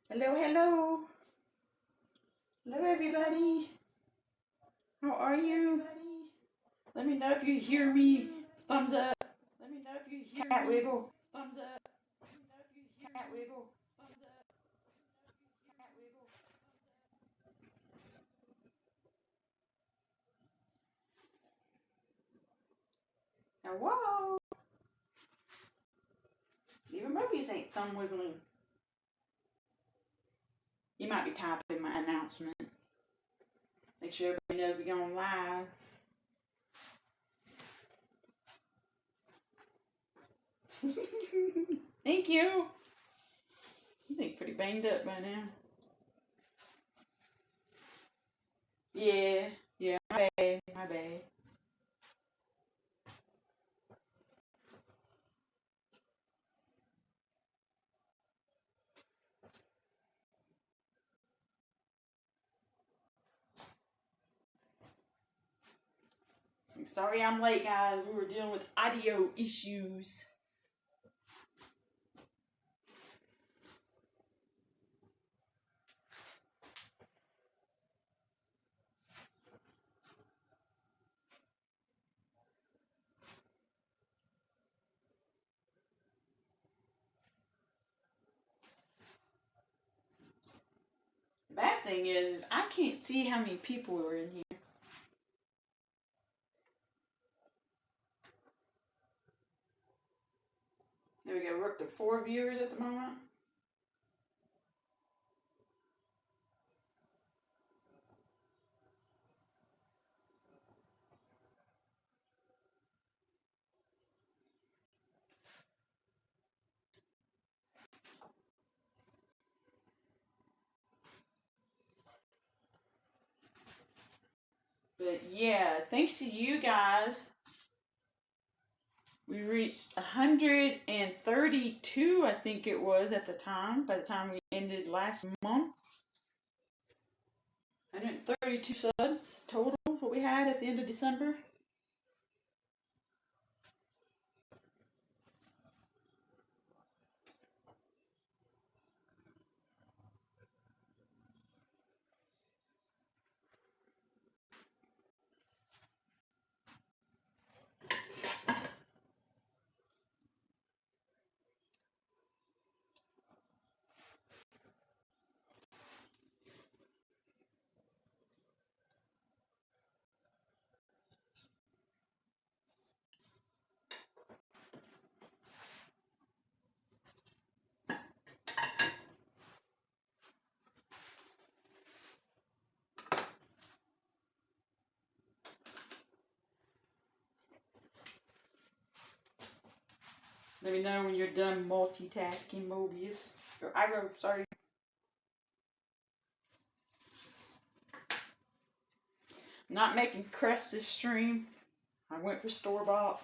Hello, hello. Hello, everybody. How are you? Let me know if you hear me. Thumbs up. Let me know if you hear Cat wiggle. Thumbs up. Cat wiggle. Thumbs up. Cat wiggle. Hello. Even Mobius ain't thumb wiggling. You might be typing my announcement. Make sure everybody knows we're going live. Thank you. You think pretty banged up by now. Yeah, my bad. Sorry I'm late, guys. We were dealing with audio issues. Bad thing is I can't see how many people are in here. There we go. We're up to 4 viewers at the moment. But yeah, thanks to you guys, we reached 132, I think it was at the time, by the time we ended last month. 132 subs total, what we had at the end of December. Let me know when you're done multitasking, Mobius. Or Iro, sorry. I'm not making crest this stream. I went for store-bought.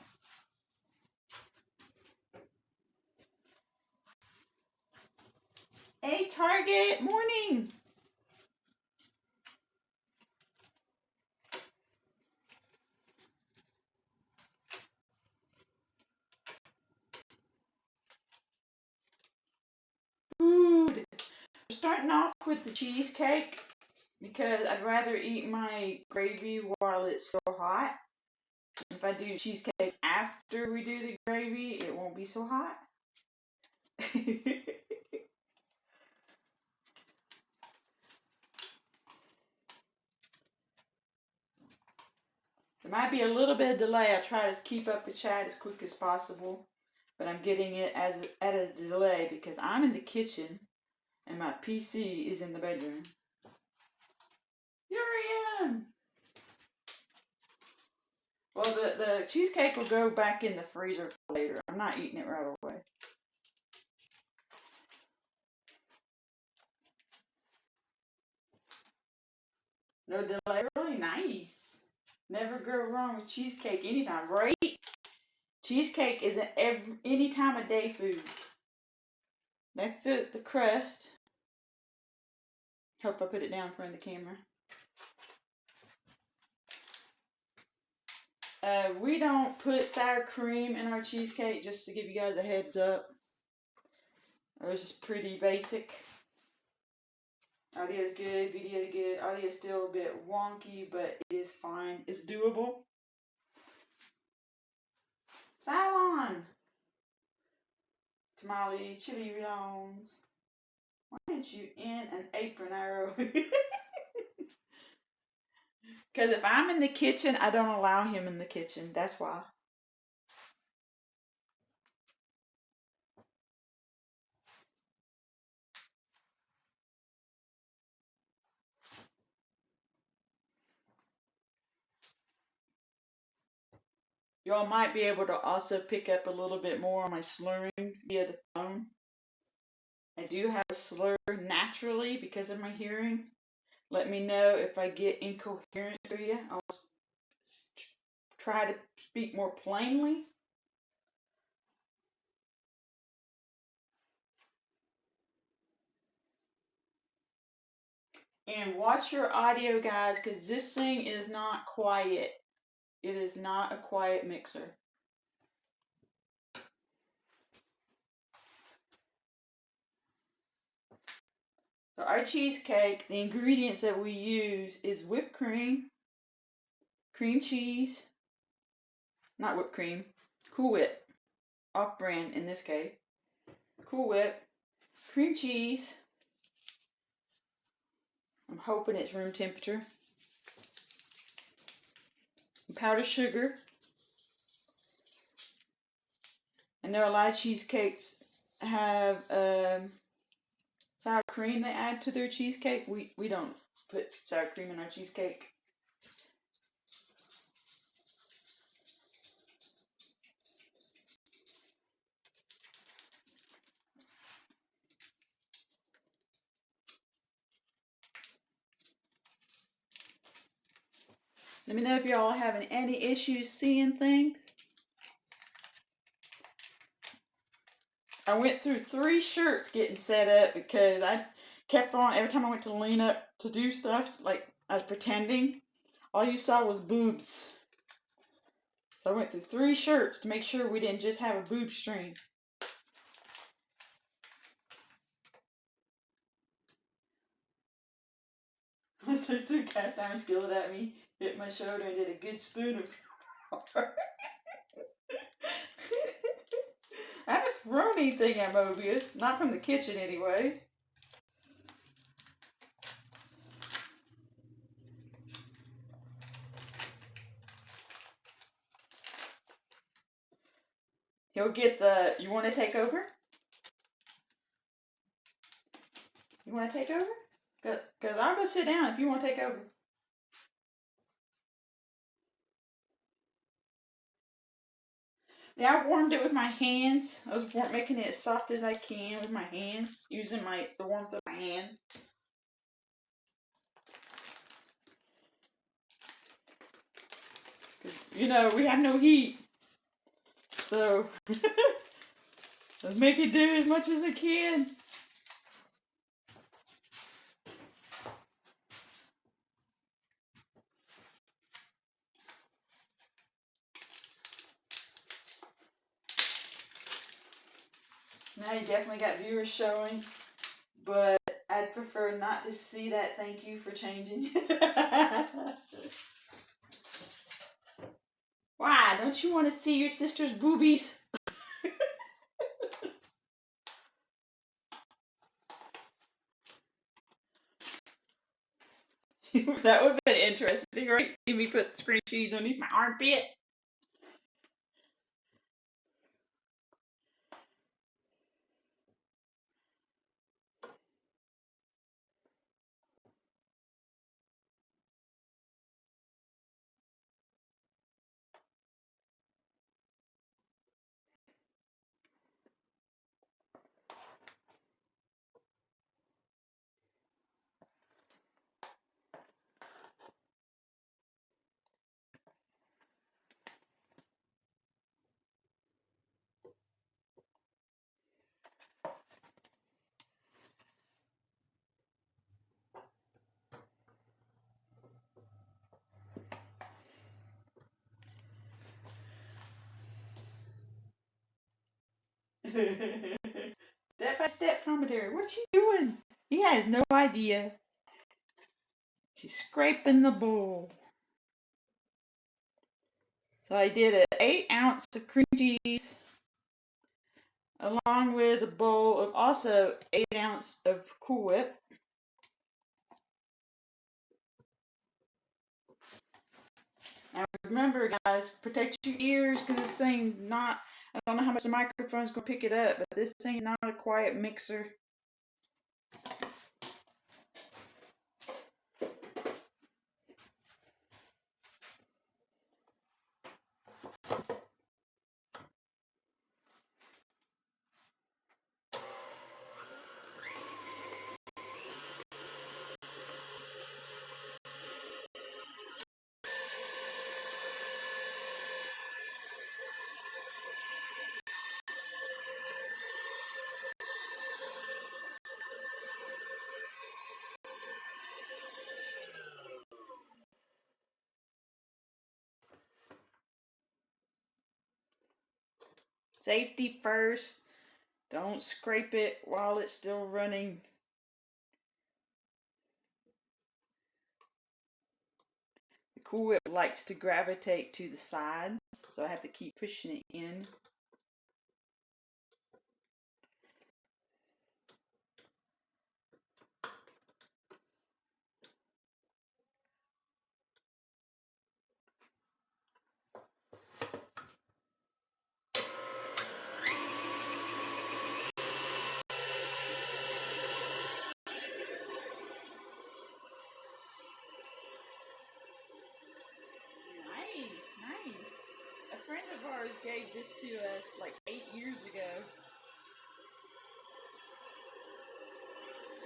Hey, Target, morning. Food. We're starting off with the cheesecake because I'd rather eat my gravy while it's so hot. If I do cheesecake after we do the gravy, it won't be so hot. There might be a little bit of delay. I try to keep up the chat as quick as possible, but I'm getting it at a delay because I'm in the kitchen and my PC is in the bedroom. Here I am. Well, the cheesecake will go back in the freezer for later. I'm not eating it right away. No delay. Really nice. Never go wrong with cheesecake anytime, right? Cheesecake is an any time of day food. That's the crust. Hope I put it down in front of the camera. We don't put sour cream in our cheesecake, just to give you guys a heads up. This is pretty basic. Audio is good, video good. Audio is still a bit wonky, but it is fine. It's doable. Cylon! Tamale, chili bones. Why aren't you in an apron, Arrow? Because if I'm in the kitchen, I don't allow him in the kitchen. That's why. Y'all might be able to also pick up a little bit more on my slurring via the phone. I do have a slur naturally because of my hearing. Let me know if I get incoherent to you. I'll try to speak more plainly. And watch your audio, guys, because this thing is not quiet. It is not a quiet mixer. So our cheesecake, the ingredients that we use is whipped cream, cream cheese, not whipped cream, Cool Whip, off-brand in this case, Cool Whip, cream cheese, I'm hoping it's room temperature, and powdered sugar. I know a lot of cheesecakes have sour cream they add to their cheesecake. We don't put sour cream in our cheesecake. Let me know if y'all having any issues seeing things. I went through 3 shirts getting set up because I kept on, every time I went to lean up to do stuff, like I was pretending, all you saw was boobs. So I went through 3 shirts to make sure we didn't just have a boob stream. So he threw a cast iron skillet at me, hit my shoulder, and did a good spoon of I haven't thrown anything at Mobius, not from the kitchen anyway. He'll get the, you want to take over? You want to take over? Because I'll go sit down if you want to take over. Yeah, I warmed it with my hands. I was making it as soft as I can with my hand, using the warmth of my hand. You know, we have no heat. So, let's make it do as much as I can. Now you definitely got viewers showing, but I'd prefer not to see that. Thank you for changing. Why? Don't you want to see your sister's boobies? That would have been interesting, right? See me put screen cheese underneath my armpit. Step by step commentary. What's she doing? He has no idea. She's scraping the bowl. So I did an 8-ounce of cream cheese along with a bowl of also 8-ounce of Cool Whip. Now remember, guys, protect your ears because this thing's not, I don't know how much the microphone's going to pick it up, but this thing is not a quiet mixer. Safety first. Don't scrape it while it's still running. The Cool Whip likes to gravitate to the sides, so I have to keep pushing it in. Nice. A friend of ours gave this to us like 8 years ago.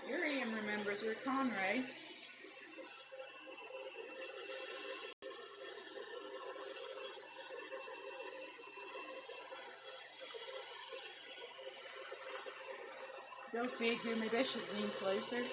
Uriam remembers her, Conray. Go figure, maybe I should lean closer.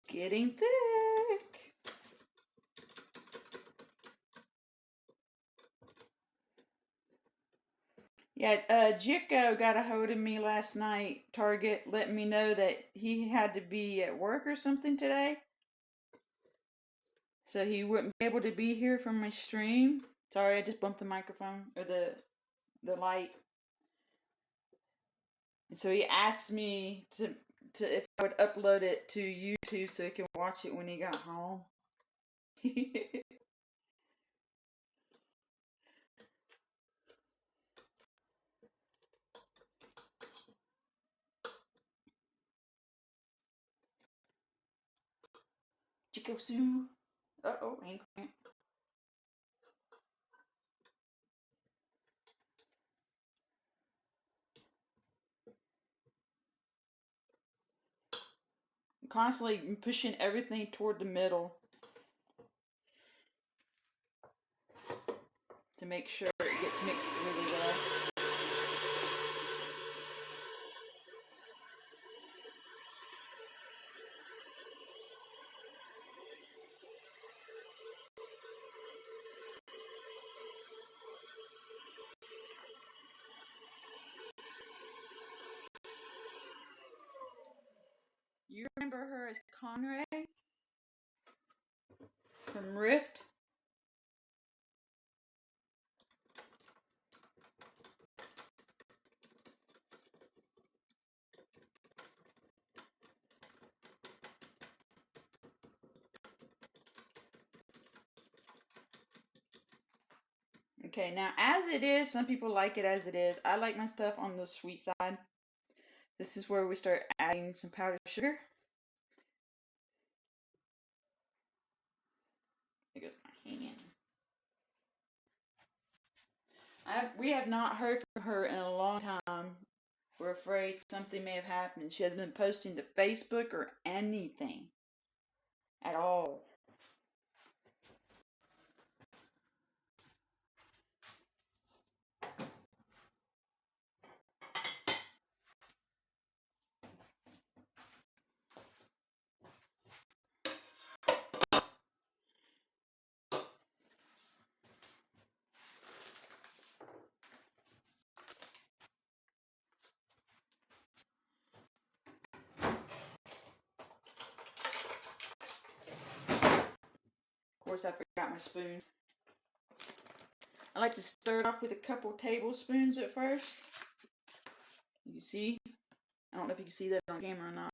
Getting thick. Yeah, Jicko got a hold of me last night, Target, letting me know that he had to be at work or something today. So he wouldn't be able to be here for my stream. Sorry, I just bumped the microphone, or the light. And so he asked me to if I would upload it to YouTube so he can watch it when he got home. Chico Sue. Uh-oh, ain't I'm constantly pushing everything toward the middle to make sure it gets mixed really well. You remember her as Conray from Rift? Okay, now as it is, some people like it as it is. I like my stuff on the sweet side. This is where we start adding some powdered sugar. There goes my hand. We have not heard from her in a long time. We're afraid something may have happened. She hasn't been posting to Facebook or anything at all. course, I forgot my spoon. I like to stir it off with a couple tablespoons at first. You see? I don't know if you can see that on camera or not.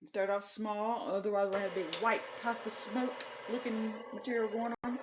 Start off small, otherwise we'll have a big white puff of smoke looking material going on.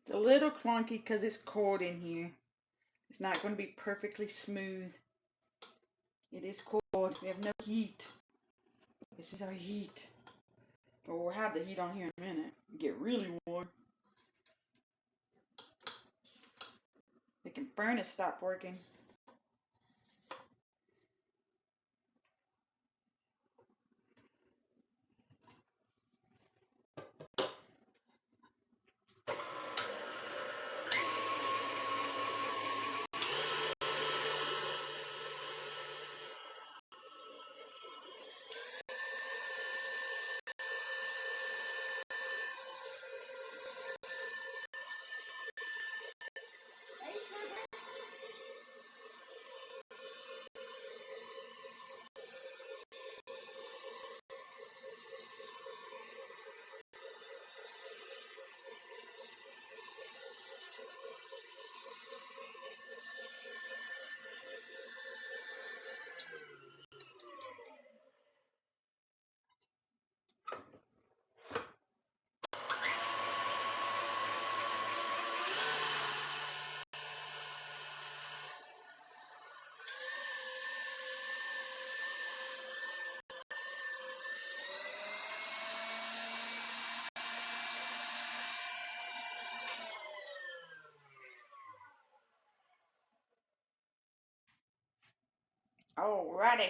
It's a little clunky because it's cold in here. It's not going to be perfectly smooth. It is cold. We have no heat. This is our heat. Well, we'll have the heat on here in a minute. Get really warm. The furnace stopped working. Alrighty.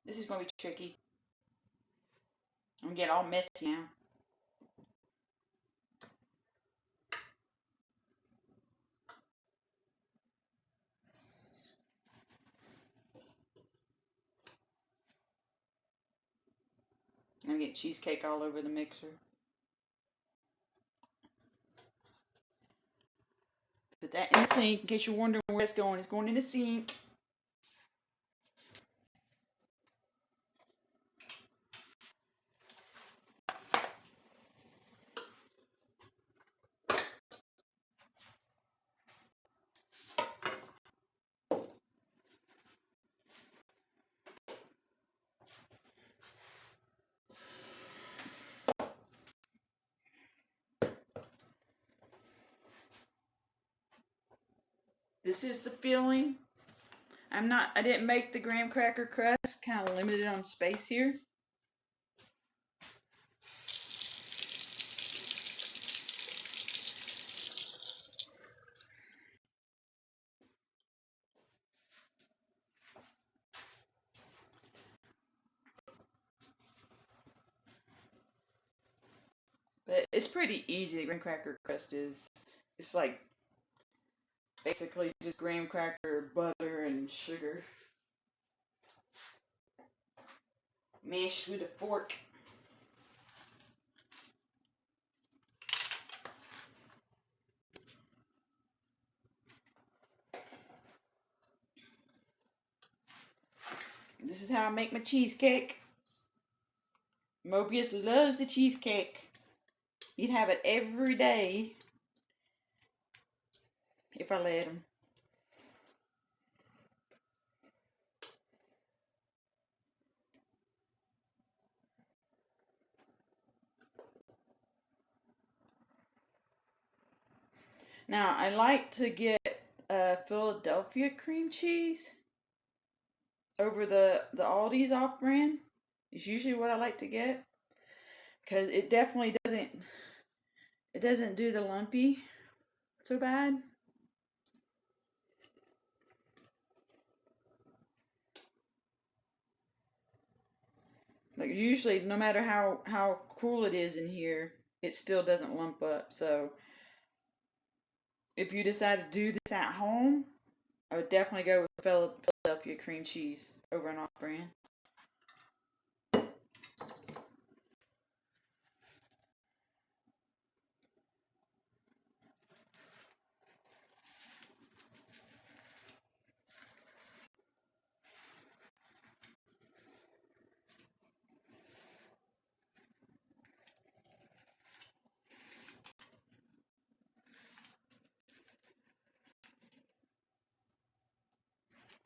This is going to be tricky. I'm going to get all messy now. I'm going to get cheesecake all over the mixer. Put that in the sink in case you're wondering where it's going. It's going in the sink. This is the filling. I didn't make the graham cracker crust. Kind of limited on space here. But it's pretty easy. The graham cracker crust is. It's like basically just graham cracker, butter, and sugar mashed with a fork. This is how I make my cheesecake. Mobius loves the cheesecake. He'd have it every day if I let him. Now, I like to get Philadelphia cream cheese over the Aldi's off-brand. It's usually what I like to get because it definitely doesn't do the lumpy so bad. Like usually, no matter how cool it is in here, it still doesn't lump up. So if you decide to do this at home, I would definitely go with Philadelphia cream cheese over an off-brand.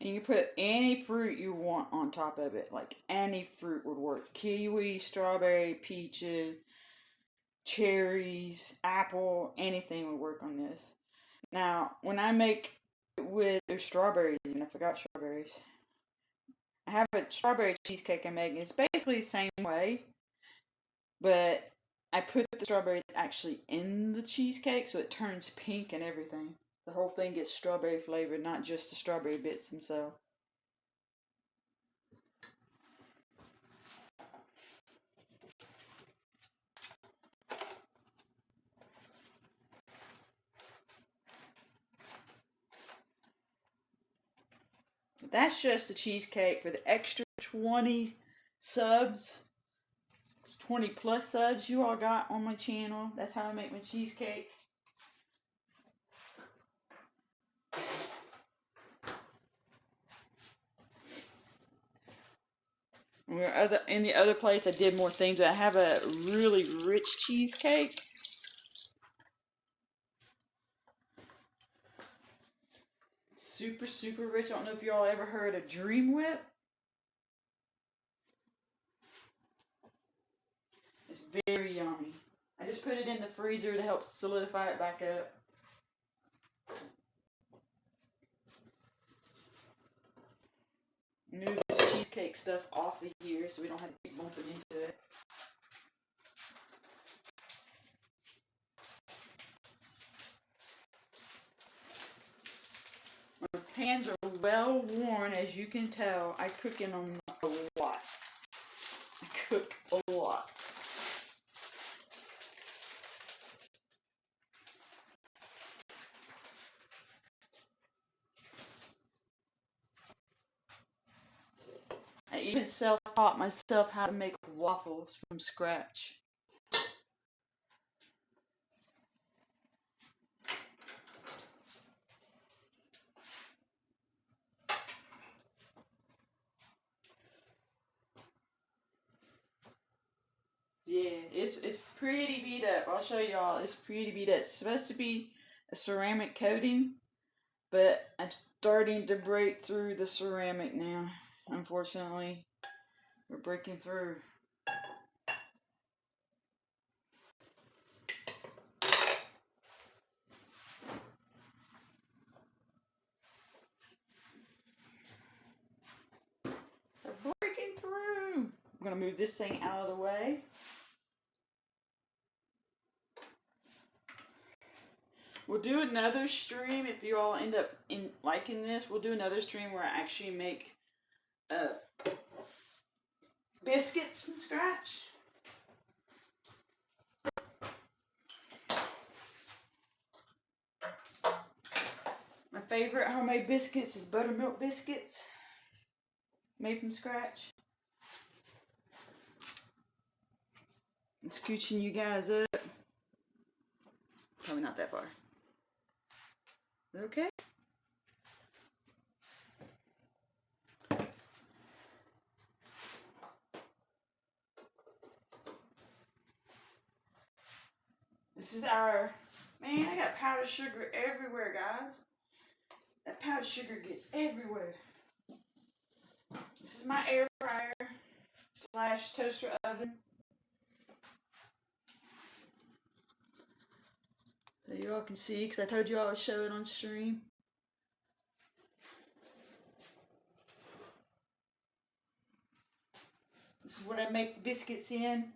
And you can put any fruit you want on top of it. Like any fruit would work. Kiwi, strawberry, peaches, cherries, apple, anything would work on this. Now, when I make it with there's strawberries, and I forgot strawberries. I have a strawberry cheesecake I make. It's basically the same way, but I put the strawberries actually in the cheesecake so it turns pink and everything. The whole thing gets strawberry flavored, not just the strawberry bits themselves. But that's just the cheesecake. For the extra 20 subs, 20 plus subs you all got on my channel. That's how I make my cheesecake. In the other place, I did more things. I have a really rich cheesecake. Super, super rich. I don't know if y'all ever heard of Dream Whip. It's very yummy. I just put it in the freezer to help solidify it back up. Move this cheesecake stuff off of here so we don't have to keep bumping into it. My pans are well worn, as you can tell. I cook in them a lot. I cook a lot. I even self-taught myself how to make waffles from scratch. Yeah, it's pretty beat up. I'll show y'all. It's pretty beat up. It's supposed to be a ceramic coating, but I'm starting to break through the ceramic now. Unfortunately, we're breaking through. We're breaking through. I'm gonna move this thing out of the way. We'll do another stream if you all end up liking this. We'll do another stream where I actually make biscuits from scratch. My favorite homemade biscuits is buttermilk biscuits made from scratch. I'm scooching you guys up. Probably not that far. Okay. This is our, man, I got powdered sugar everywhere, guys. That powdered sugar gets everywhere. This is my air fryer / toaster oven. So you all can see, because I told you I would show it on stream. This is what I make the biscuits in.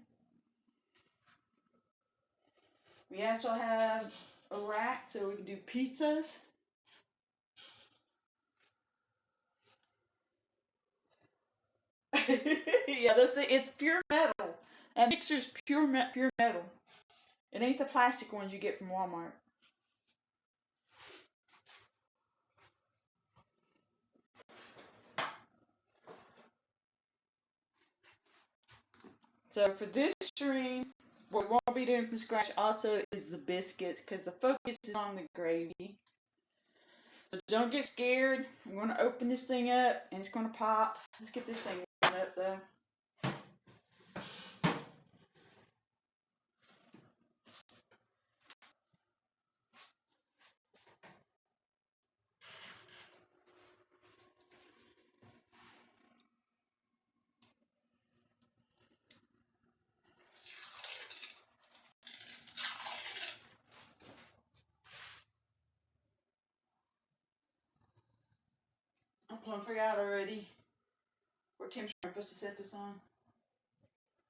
We also have a rack so we can do pizzas. Yeah, it's pure metal. That mixer's pure metal. It ain't the plastic ones you get from Walmart. So for this stream, what we won't be doing from scratch also is the biscuits, because the focus is on the gravy. So don't get scared. I'm going to open this thing up and it's going to pop. Let's get this thing up though. I plumb forgot already what temperature I'm supposed to set this on.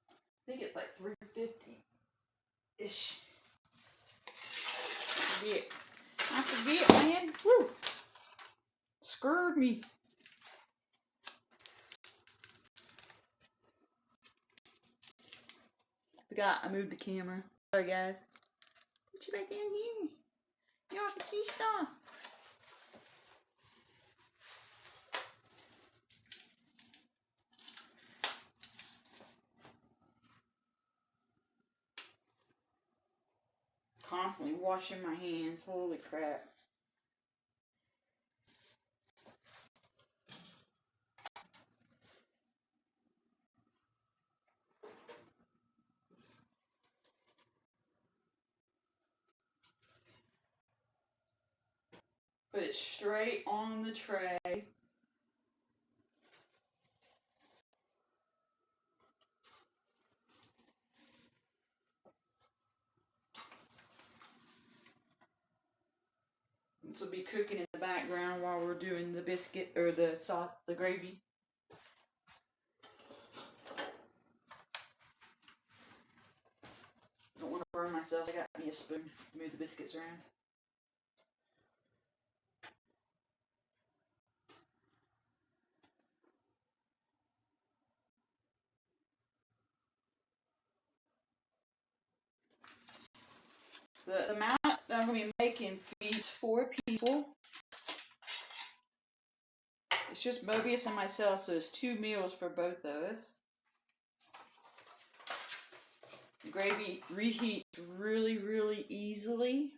I think it's like 350-ish. I forget, man. Woo! Screwed me. I moved the camera. Sorry, guys. What you right down here? Y'all can see stuff. Constantly washing my hands. Holy crap. Put it straight on the tray. This will be cooking in the background while we're doing the biscuit or the sauce, the gravy. Don't want to burn myself. I got me a spoon to move the biscuits around. The amount that I'm going to be making feeds 4 people. It's just Mobius and myself, so it's 2 meals for both of us. The gravy reheats really, really easily.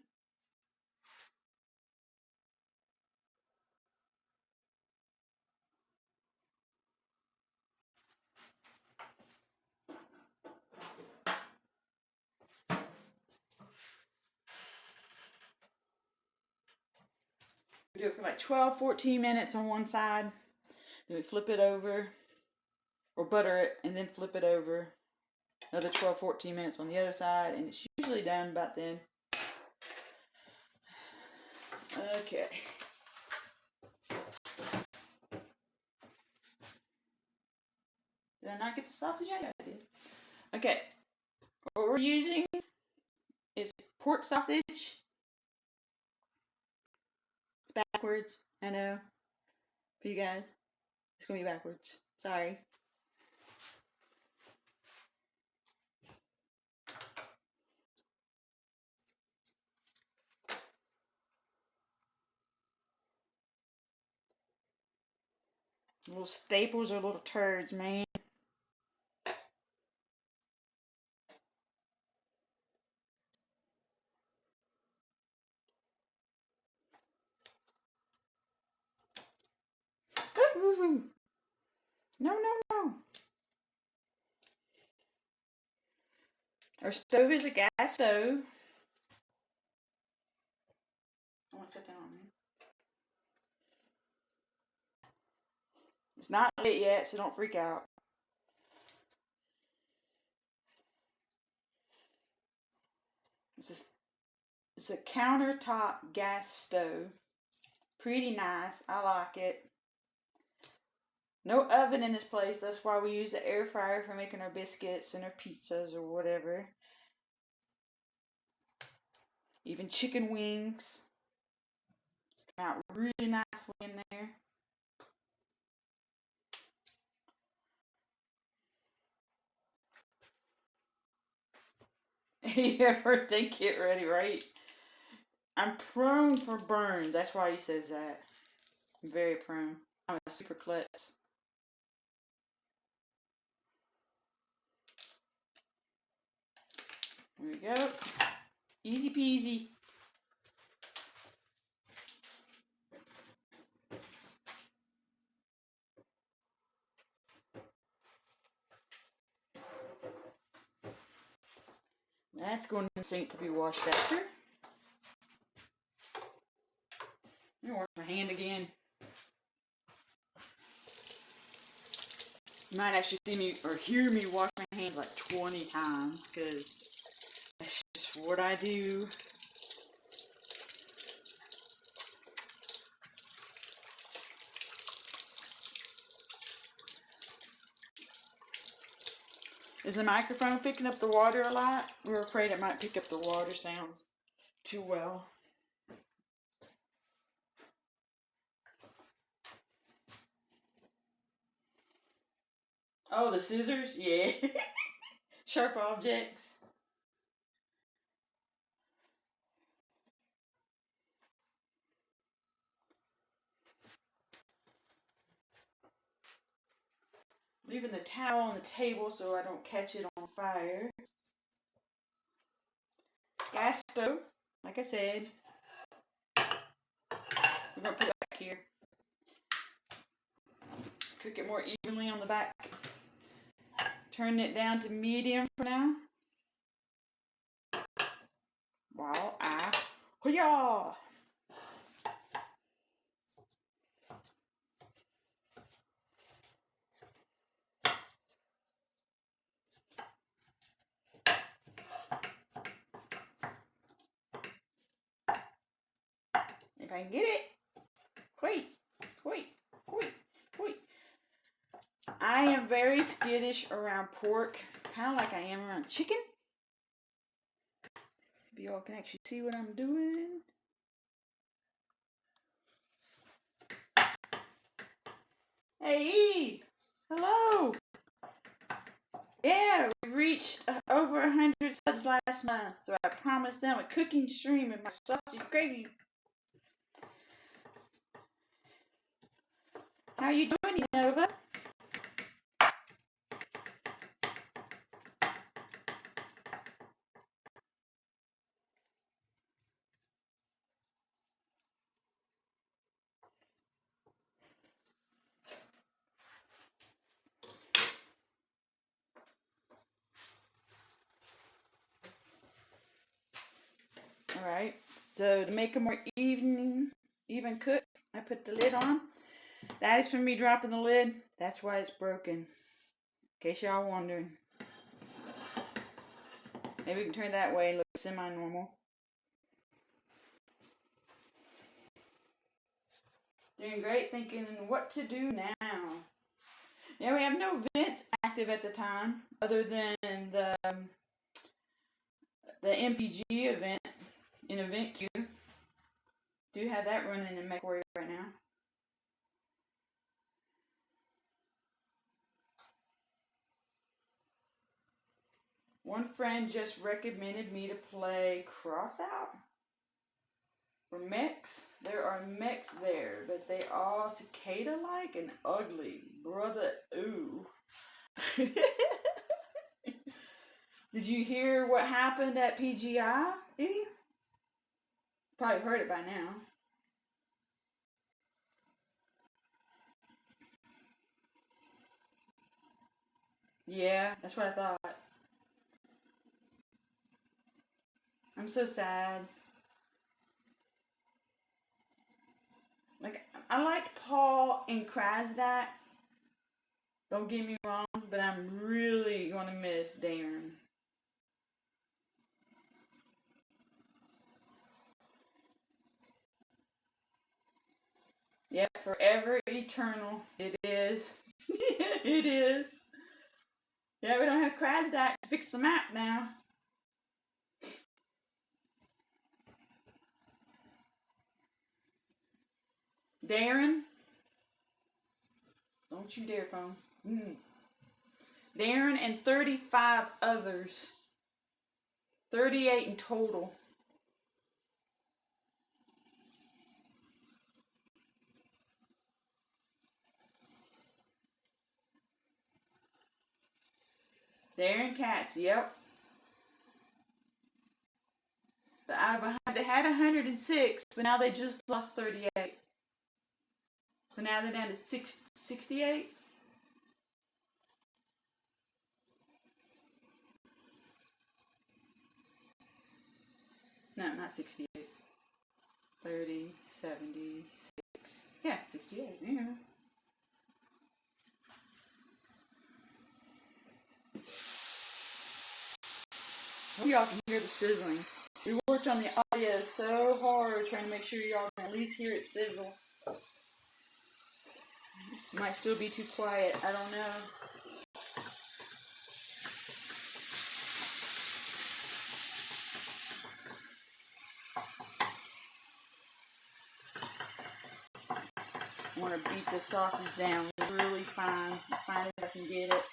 We do it for like 12-14 minutes on one side. Then we flip it over, or butter it, and then flip it over. Another 12-14 minutes on the other side, and it's usually done about then. Okay. Did I not get the sausage out? I did. Okay. What we're using is pork sausage. It's backwards, I know. For you guys. It's going to be backwards. Sorry. Little staples are little turds, man. Ooh. No. Our stove is a gas stove. I want to set that on there. It's not lit yet, so don't freak out. This It's a countertop gas stove. Pretty nice. I like it. No oven in this place. That's why we use the air fryer for making our biscuits and our pizzas or whatever. Even chicken wings. It's come out really nicely in there. Yeah, first aid kit ready, right? I'm prone for burns. That's why he says that. I'm very prone. I'm a super klutz. There we go. Easy peasy. That's going in the sink to be washed after. Let me wash my hand again. You might actually see me or hear me wash my hands like 20 times because that's just what I do. Is the microphone picking up the water a lot? We're afraid it might pick up the water sounds too well. Oh, the scissors? Yeah. Sharp objects. Leaving the towel on the table so I don't catch it on fire. Gas stove, like I said. We're going to put it back here. Cook it more evenly on the back. Turn it down to medium for now. While I... Hoo-yah! If I can get it. Wait. I am very skittish around pork, kind of like I am around chicken. So y'all can actually see what I'm doing. Hey Eve, hello. Yeah, we reached over 100 subs last month, so I promised them a cooking stream and my sausage gravy. How you doing, Nova? Alright, so to make a more even cook, I put the lid on. That is from me dropping the lid. That's why it's broken. In case y'all wondering. Maybe we can turn that way and look semi-normal. Doing great, thinking what to do now. Yeah, we have no vents active at the time, other than the MPG event in event queue. Do have that running in MechWarrior right now. One friend just recommended me to play Crossout for mechs. There are mechs there, but they all cicada-like and ugly. Brother, ooh. Did you hear what happened at PGI, Eddie? Probably heard it by now. Yeah, that's what I thought. I'm so sad. Like, I liked Paul and Krasdak. Don't get me wrong, but I'm really gonna miss Darren. forever eternal. It is. It is. Yeah, we don't have Krasdak to fix the map now. Darren, don't you dare phone. Darren and 35 others. 38 in total. Darren Katz, yep. But they had 106, but now they just lost 38. So now they're down to 68. No, not 68. 30, 76. Yeah, 68. Yeah. Hope y'all can hear the sizzling. We worked on the audio so hard trying to make sure y'all can at least hear it sizzle. Might still be too quiet. I don't know. I want to beat the sausage down really fine, as fine as I can get it.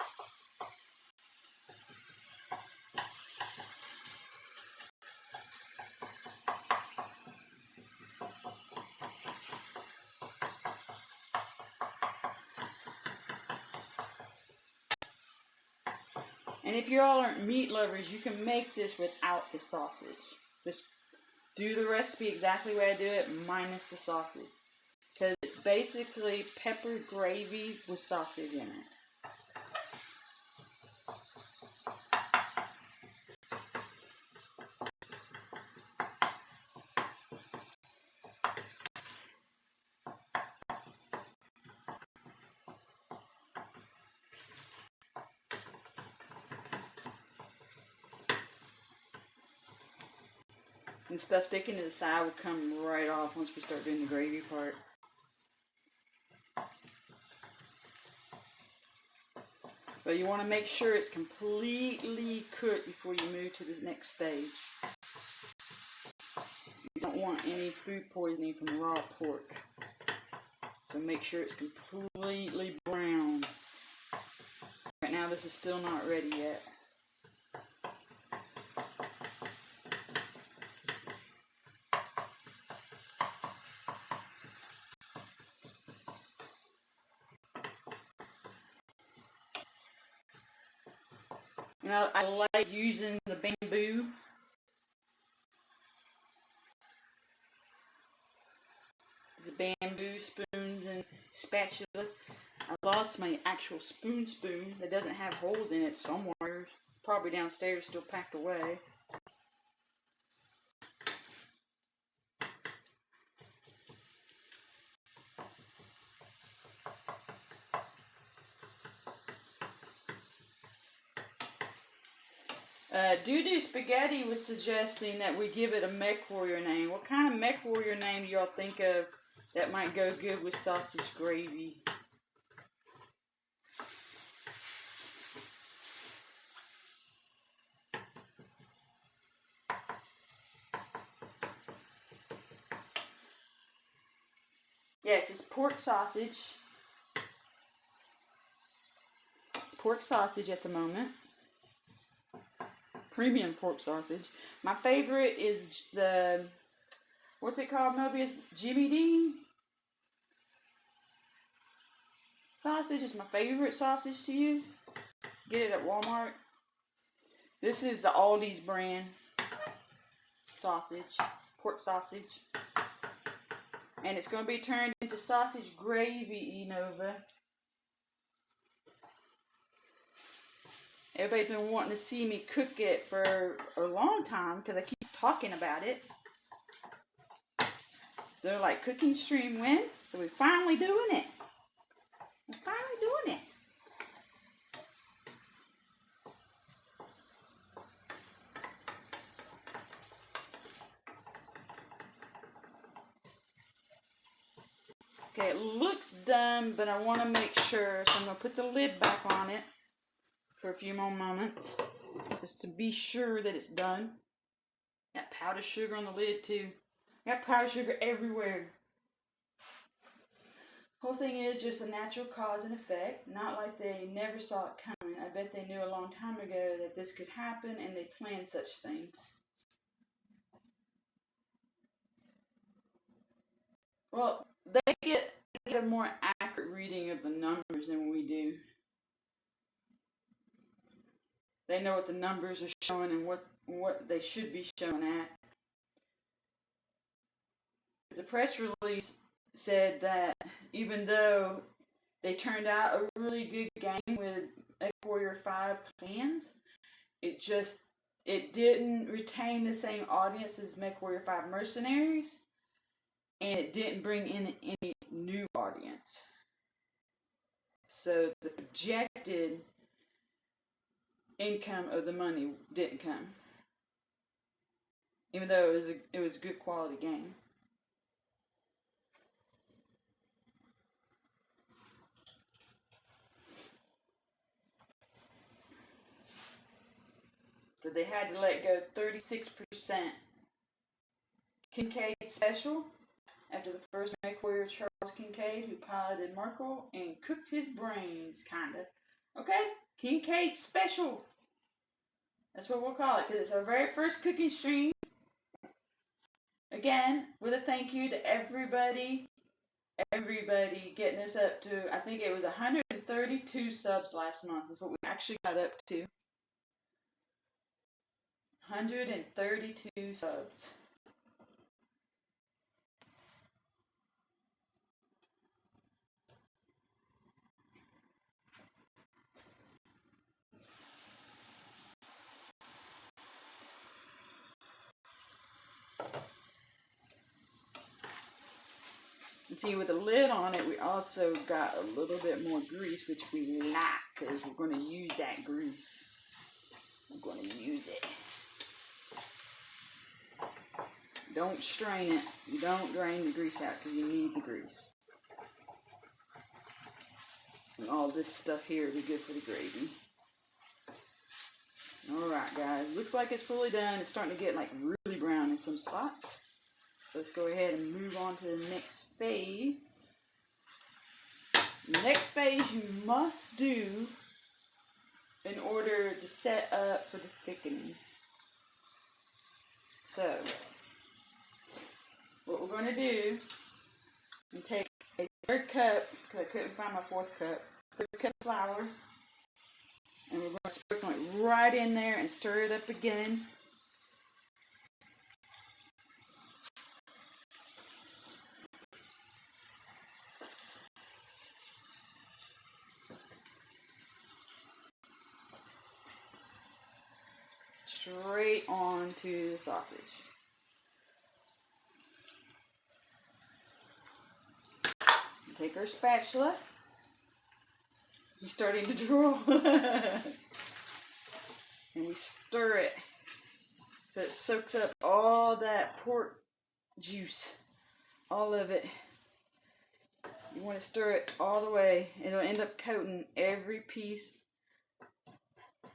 And if you all aren't meat lovers, you can make this without the sausage. Just do the recipe exactly the way I do it, minus the sausage. Because it's basically pepper gravy with sausage in it. And stuff sticking to the side will come right off once we start doing the gravy part. But you want to make sure it's completely cooked before you move to the next stage. You don't want any food poisoning from raw pork. So make sure it's completely brown. Right now this is still not ready yet. You know, I like using the bamboo. The bamboo spoons and spatula. I lost my actual spoon that doesn't have holes in it somewhere. Probably downstairs, still packed away. Doo Spaghetti was suggesting that we give it a Mech Warrior name. What kind of Mech Warrior name do y'all think of that might go good with sausage gravy? Yes, it's pork sausage. It's pork sausage at the moment. Premium pork sausage. My favorite is the, what's it called, Mobius? Jimmy Dean sausage is my favorite sausage to use. Get it at Walmart. This is the Aldi's brand sausage, pork sausage. And it's going to be turned into sausage gravy, Enova. Everybody's been wanting to see me cook it for a long time because I keep talking about it. They're like, cooking stream when? So we're finally doing it. We're finally doing it. Okay, it looks done, but I want to make sure, so I'm going to put the lid back on it for a few more moments, just to be sure that it's done. Got powdered sugar on the lid too. Got powdered sugar everywhere. Whole thing is just a natural cause and effect, not like they never saw it coming. I bet they knew a long time ago that this could happen and they planned such things. Well, they get a more accurate reading of the numbers than we do. They know what the numbers are showing and what they should be showing at. The press release said that even though they turned out a really good game with MechWarrior 5 clans, it didn't retain the same audience as MechWarrior 5 Mercenaries, and it didn't bring in any new audience. So the projected income of the money didn't come, even though it was a good quality game. So they had to let go 36% Kincaid special after the first MechWarrior Charles Kincaid, who piloted Markle and cooked his brains, kinda. Okay? Kincaid special. That's what we'll call it, because it's our very first cooking stream. Again, with a thank you to everybody getting us up to, I think it was 132 subs last month is what we actually got up to. 132 subs. And see, with the lid on it, we also got a little bit more grease, which we like, because we're going to use that grease. We're going to use it. Don't strain it. You don't drain the grease out, because you need the grease. And all this stuff here is good for the gravy. Alright guys, looks like it's fully done. It's starting to get like really brown in some spots. Let's go ahead and move on to the next phase. The next phase you must do in order to set up for the thickening. So, what we're going to do is take a third cup, because I couldn't find my fourth cup, third cup of flour, and we're going to sprinkle it right in there and stir it up again. Straight onto the sausage. Take our spatula. He's starting to drool. And we stir it so it soaks up all that pork juice. All of it. You want to stir it all the way. It'll end up coating every piece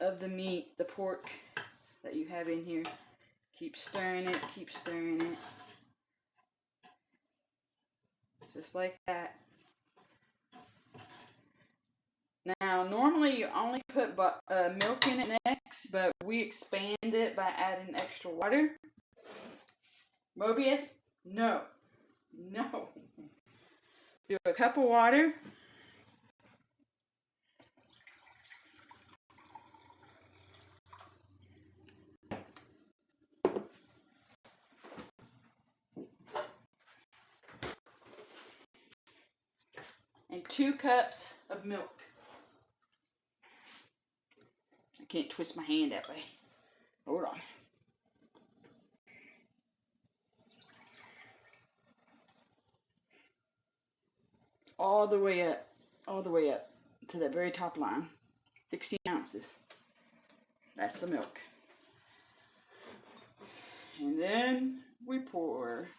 of the meat, the pork that you have in here. Keep stirring it, keep stirring it. Just like that. Now, normally you only put milk in it next, but we expand it by adding extra water. Mobius? No. No. Do a cup of water. And 2 cups of milk. I can't twist my hand that way. Hold on. All the way up to the very top line. 16 ounces. That's the milk. And then we pour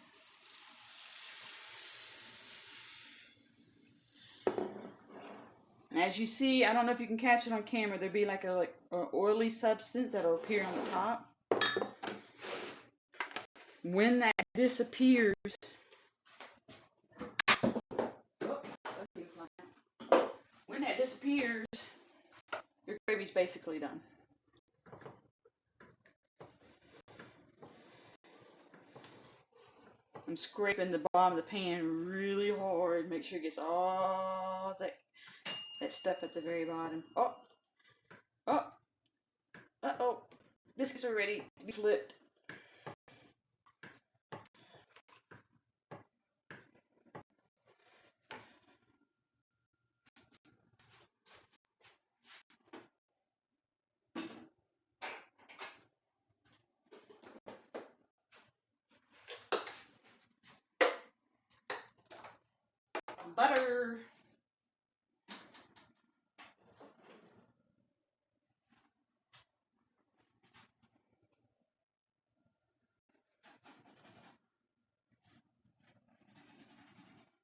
And as you see, I don't know if you can catch it on camera, there'll be like a oily substance that'll appear on the top. When that disappears, your gravy's basically done. I'm scraping the bottom of the pan really hard, make sure it gets all that stuff at the very bottom. Uh-oh, biscuits are ready to be flipped. Butter.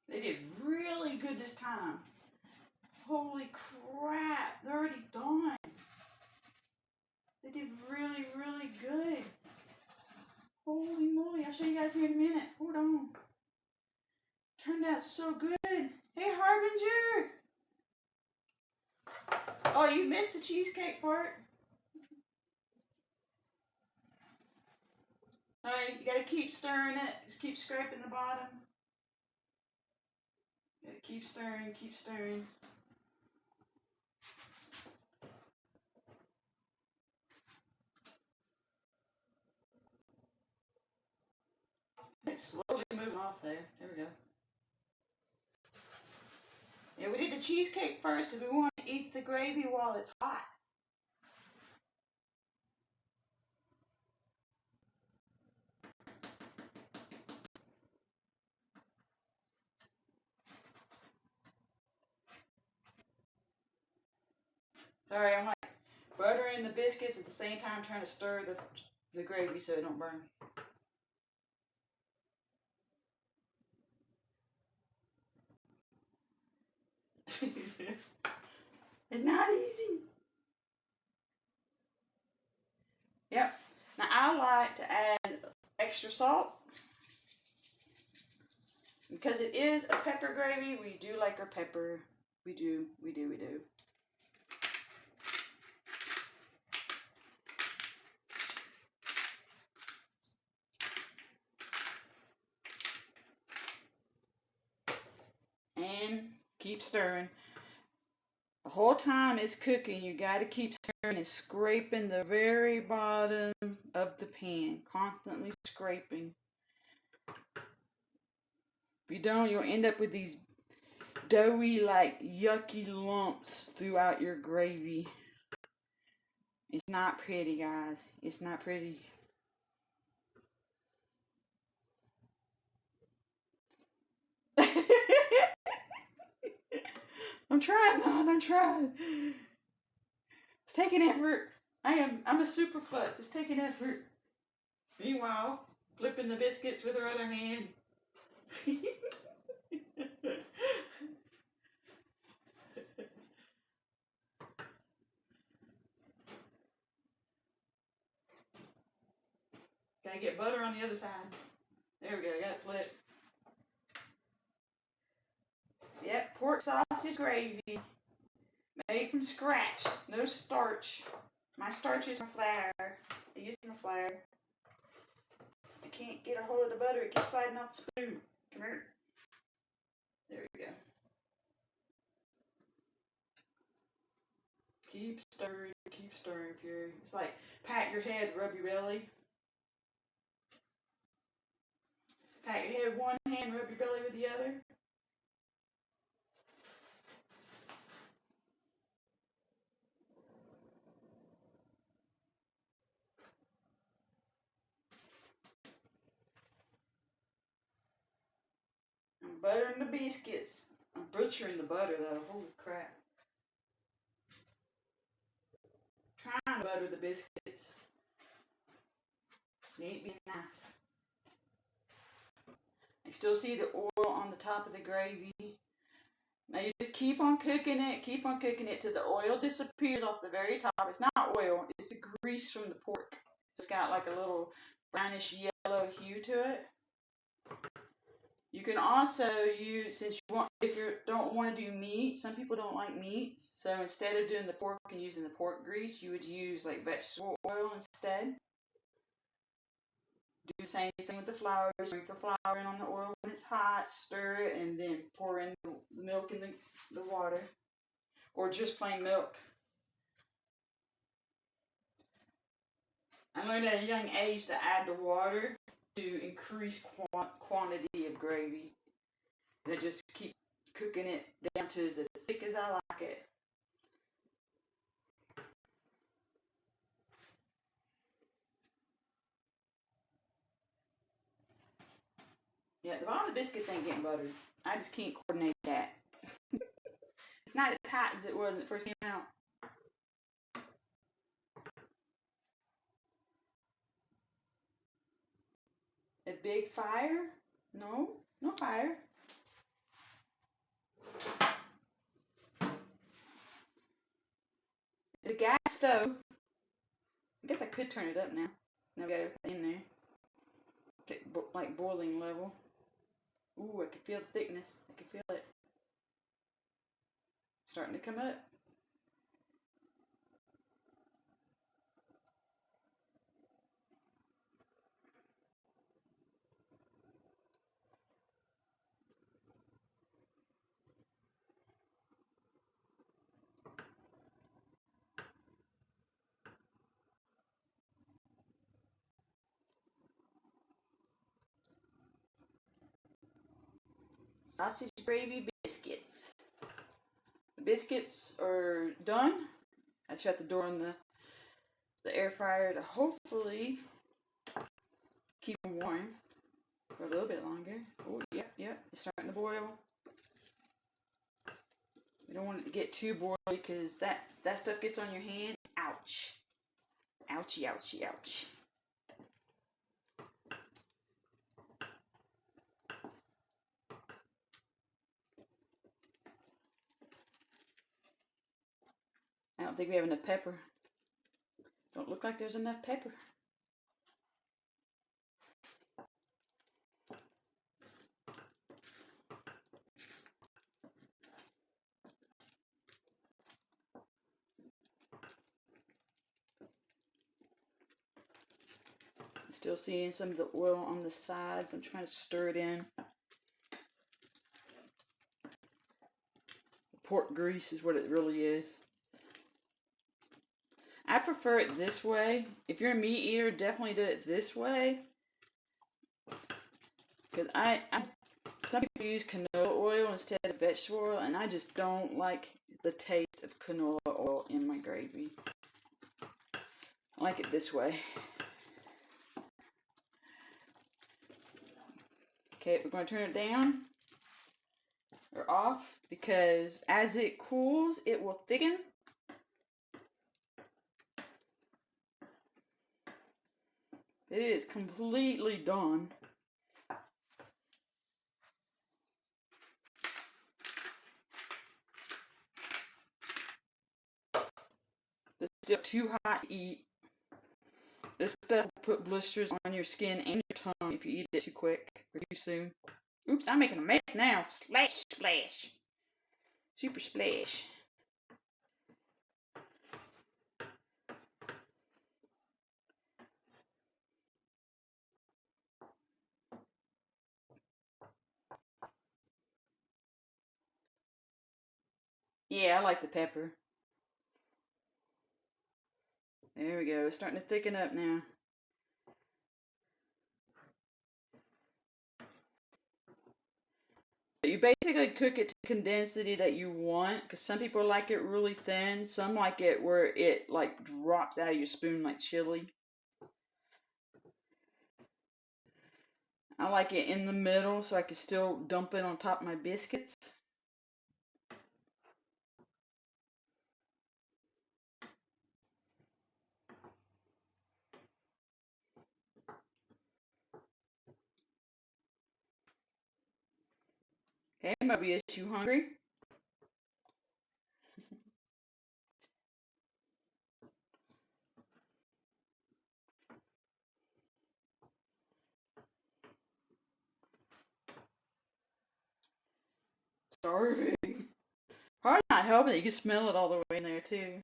They did really good this time. Holy crap, they're already done. They did really, really good. Holy moly, I'll show you guys here in a minute. Hold on. Turned out so good. Hey, Harbinger! Oh, you missed the cheesecake part. Alright, you gotta keep stirring it. Just keep scraping the bottom. You gotta keep stirring, keep stirring. It's slowly moving off there. There we go. Yeah, we did the cheesecake first because we want to eat the gravy while it's hot. Sorry, I'm like buttering the biscuits at the same time trying to stir the gravy so it don't burn. It's not easy. Yep. Now I like to add extra salt. Because it is a pepper gravy, we do like our pepper. We do. And keep stirring. The whole time it's cooking, you gotta keep stirring and scraping the very bottom of the pan. Constantly scraping. If you don't, you'll end up with these doughy, like yucky lumps throughout your gravy. It's not pretty, guys. It's not pretty. I'm trying. It's taking effort. I'm a super klutz. It's taking effort. Meanwhile, flipping the biscuits with her other hand. Gotta get butter on the other side. There we go, got it flipped. Yep, pork sausage gravy. Made from scratch. No starch. My starch is my flour. I use my flour. I can't get a hold of the butter. It keeps sliding off the spoon. Come here. There we go. Keep stirring, Fury. It's like pat your head, rub your belly. Pat your head with one hand, rub your belly with the other. I'm buttering the biscuits. I'm butchering the butter though. Holy crap. Trying to butter the biscuits. It ain't being nice. I still see the oil on the top of the gravy. Now you just keep on cooking it till the oil disappears off the very top. It's not oil, it's the grease from the pork. It's got like a little brownish yellow hue to it. You can also use, since you want, if you don't want to do meat, some people don't like meat, so instead of doing the pork and using the pork grease, you would use like vegetable oil instead. Do the same thing with the flour. Sprinkle the flour in on the oil when it's hot, stir it, and then pour in the milk and the water. Or just plain milk. I learned at a young age to add the water to increase quantity of gravy. And just keep cooking it down to as thick as I like it. Yeah, the bottom of the biscuits ain't getting buttered. I just can't coordinate that. It's not as hot as it was when it first came out. A big fire? No, no fire. It's a gas stove. I guess I could turn it up now. Now we got everything in there. Okay, like boiling level. Ooh, I can feel the thickness. I can feel it. Starting to come up. Sausage gravy biscuits. The biscuits are done. I shut the door on the air fryer to hopefully keep them warm for a little bit longer. Oh, yep, it's starting to boil. You don't want it to get too boily because that stuff gets on your hand. Ouch. Ouchie, ouchie, ouch. I don't think we have enough pepper. Don't look like there's enough pepper. Still seeing some of the oil on the sides. I'm trying to stir it in. Pork grease is what it really is. I prefer it this way. If you're a meat eater, definitely do it this way. Because some people use canola oil instead of vegetable oil, and I just don't like the taste of canola oil in my gravy. I like it this way. Okay, we're going to turn it down or off because as it cools, it will thicken. It is completely done. It's still too hot to eat. This stuff will put blisters on your skin and your tongue if you eat it too quick or too soon. Oops, I'm making a mess now. Splash, splash. Super splash. Yeah, I like the pepper. There we go. It's starting to thicken up now. You basically cook it to condensity that you want, because some people like it really thin. Some like it where it like drops out of your spoon like chili. I like it in the middle so I can still dump it on top of my biscuits. Okay, maybe is you hungry? starving. Probably not helping that you can smell it all the way in there too.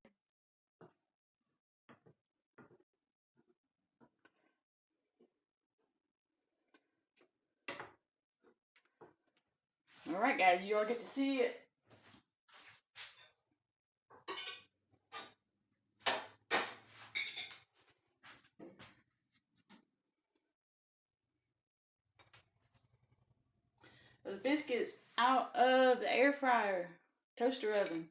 Alright guys, you all get to see it. The biscuits out of the air fryer, toaster oven.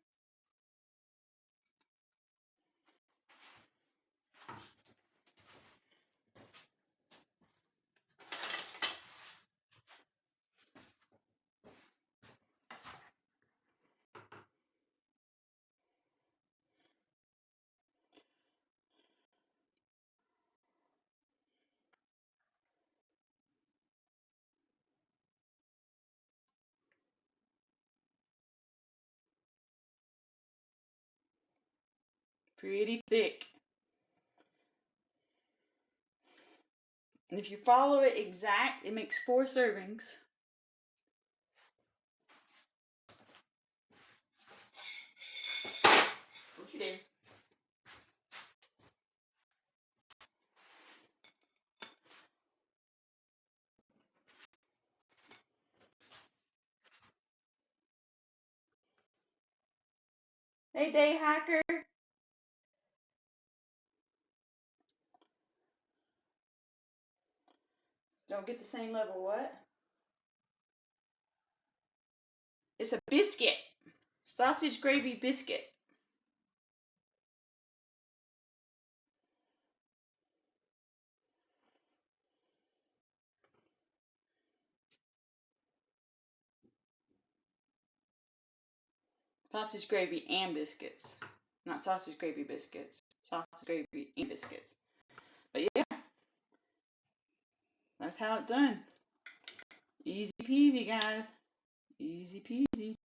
Pretty thick. And if you follow it exact, it makes 4 servings. What you do? Hey, Day Hacker. Don't get the same level, what? It's a biscuit. Sausage gravy biscuit. Sausage gravy and biscuits. Not sausage gravy biscuits. Sausage gravy and biscuits. But yeah, that's how it's done. Easy peasy, guys. Easy peasy.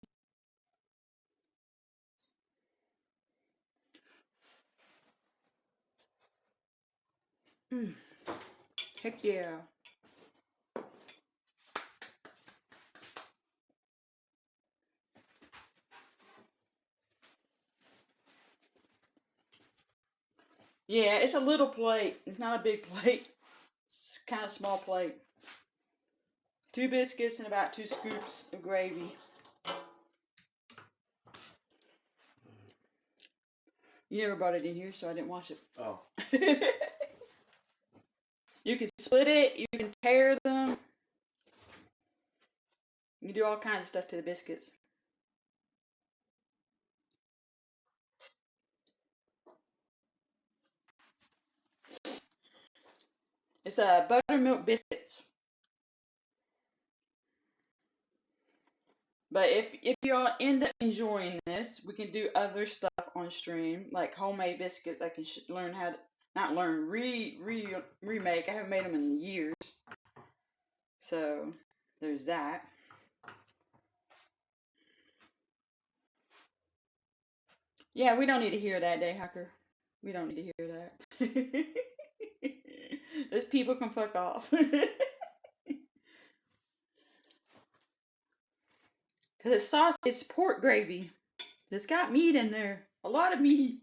Heck yeah. Yeah, it's a little plate. It's not a big plate. It's kind of small plate. 2 biscuits and about 2 scoops of gravy. You never brought it in here, so I didn't wash it. Oh. You can split it. You can tear them. You do all kinds of stuff to the biscuits. It's buttermilk biscuits. But if y'all end up enjoying this, we can do other stuff on stream, like homemade biscuits. I can learn how to, not learn, remake. I haven't made them in years. So, there's that. Yeah, we don't need to hear that, Day Hacker. We don't need to hear that. Those people can fuck off. Because it's sauce, it's pork gravy. It's got meat in there. A lot of meat.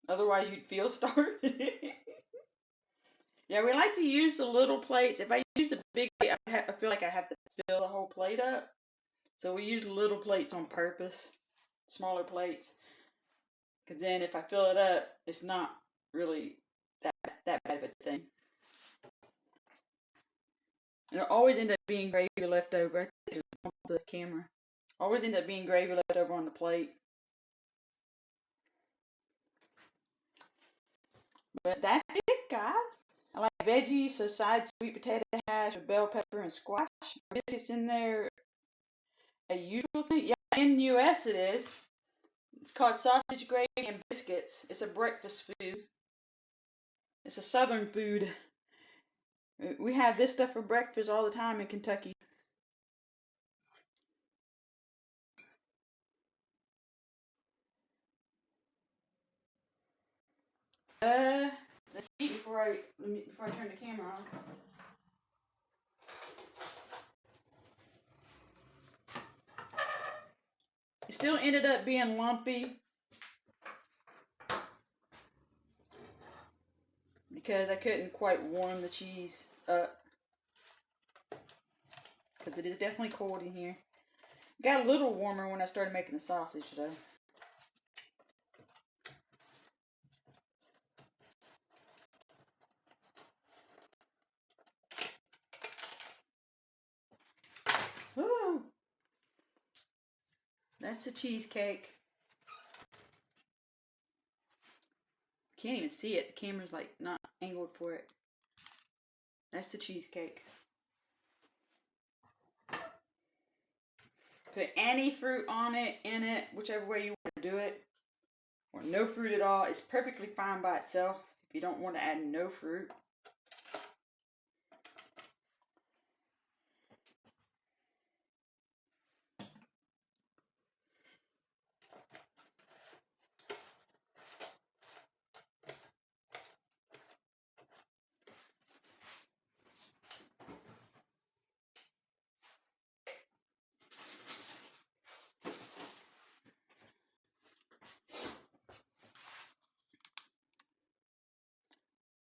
Otherwise, you'd feel starved. Yeah, we like to use the little plates. If I use a big plate, I feel like I have to fill the whole plate up. So we use little plates on purpose. Smaller plates. Because then if I fill it up, it's not really that bad of a thing. And it'll always end up being gravy left over. I just bump the camera. Always end up being gravy left over on the plate. But that's it, guys. I like veggies, so side sweet potato hash with bell pepper and squash. Biscuits in there, a usual thing. Yeah, in the U.S. it is. It's called sausage gravy and biscuits. It's a breakfast food. It's a southern food. We have this stuff for breakfast all the time in Kentucky. Let's eat before I turn the camera on. It still ended up being lumpy because I couldn't quite warm the cheese up. Because it is definitely cold in here. Got a little warmer when I started making the sausage though. Ooh. That's the cheesecake. Can't even see it. The camera's like not angled for it. That's the cheesecake. Put any fruit on it, in it, whichever way you want to do it. Or no fruit at all. It's perfectly fine by itself if you don't want to add no fruit.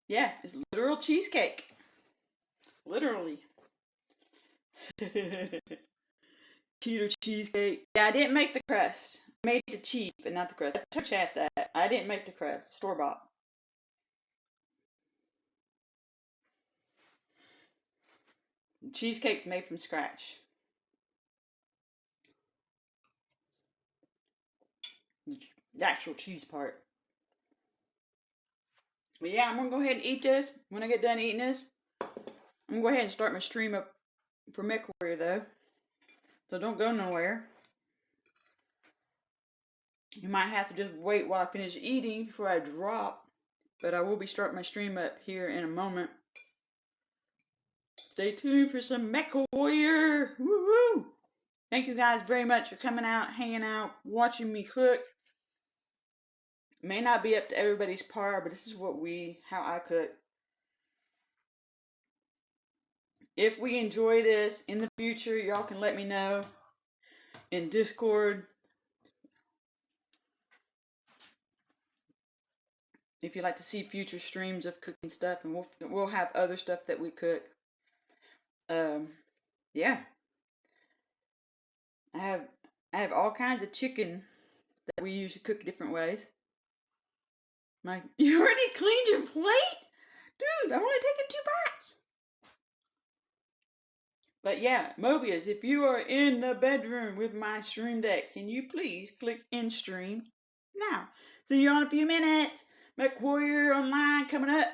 Yeah, it's literal cheesecake. Literally. Cheater cheesecake. Yeah, I didn't make the crust. I made the cheese, but not the crust. I took chat that. I didn't make the crust. Store-bought. Cheesecake's made from scratch. The actual cheese part. But yeah, I'm going to go ahead and eat this. When I get done eating this, I'm going to go ahead and start my stream up for MechWarrior though. So don't go nowhere. You might have to just wait while I finish eating before I drop. But I will be starting my stream up here in a moment. Stay tuned for some MechWarrior. Woo-woo! Thank you guys very much for coming out, hanging out, watching me cook. It may not be up to everybody's par, but this is how I cook. If we enjoy this in the future, y'all can let me know in Discord. If you'd like to see future streams of cooking stuff, and we'll have other stuff that we cook. Yeah. I have all kinds of chicken that we usually cook different ways. You already cleaned your plate? Dude, I've only taken 2 bites. But yeah, Mobius, if you are in the bedroom with my stream deck, can you please click in stream now? See you in a few minutes. MechWarrior Online coming up.